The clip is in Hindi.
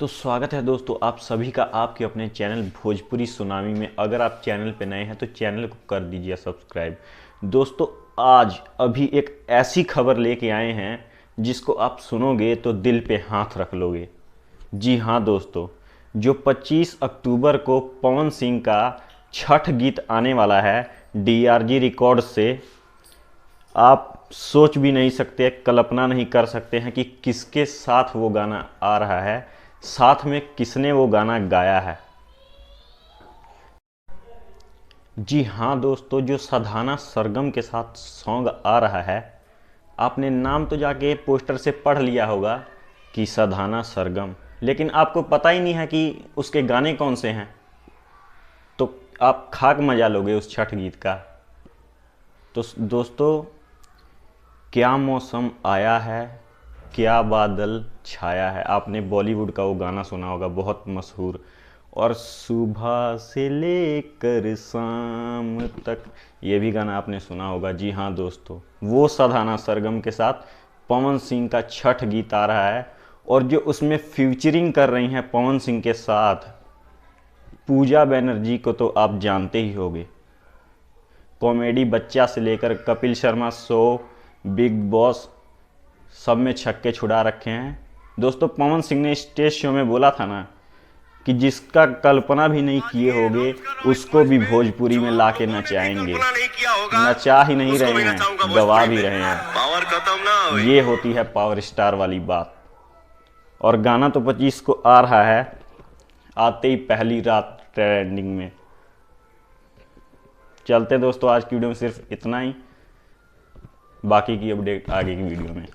तो स्वागत है दोस्तों आप सभी का आपके अपने चैनल भोजपुरी सुनामी में। अगर आप चैनल पे नए हैं तो चैनल को कर दीजिए सब्सक्राइब। दोस्तों आज अभी एक ऐसी खबर लेके आए हैं जिसको आप सुनोगे तो दिल पे हाथ रख लोगे। जी हाँ दोस्तों, जो 25 अक्टूबर को पवन सिंह का छठ गीत आने वाला है DRG रिकॉर्ड से, आप सोच भी नहीं सकते, कल्पना नहीं कर सकते हैं कि किसके साथ वो गाना आ रहा है, साथ में किसने वो गाना गाया है। जी हाँ दोस्तों, जो साधना सरगम के साथ सॉन्ग आ रहा है, आपने नाम तो जाके पोस्टर से पढ़ लिया होगा कि साधना सरगम, लेकिन आपको पता ही नहीं है कि उसके गाने कौन से हैं। तो आप खाक मजा लोगे उस छठ गीत का। तो दोस्तों, क्या मौसम आया है, क्या बादल छाया है, आपने बॉलीवुड का वो गाना सुना होगा, बहुत मशहूर। और सुबह से लेकर शाम तक, ये भी गाना आपने सुना होगा। जी हाँ दोस्तों, वो साधना सरगम के साथ पवन सिंह का छठ गीत आ रहा है। और जो उसमें फ्यूचरिंग कर रही हैं पवन सिंह के साथ, पूजा बनर्जी को तो आप जानते ही होंगे। कॉमेडी बच्चा से लेकर Kapil Sharma show, big boss, सब में छक्के छुड़ा रखे हैं। दोस्तों, पवन सिंह ने स्टेज शो में बोला था ना कि जिसका कल्पना भी नहीं किए होगे उसको भी भोजपुरी में ला के नचाएंगे। नचा ही नहीं रहे हैं, गवा भी रहे हैं। पावर खत्म ना हो। ये होती है पावर स्टार वाली बात। और गाना तो 25 को आ रहा है, आते ही पहली रात ट्रेंडिंग में। चलते दोस्तों, आज की वीडियो में सिर्फ इतना ही, बाकी की अपडेट आगे की वीडियो में।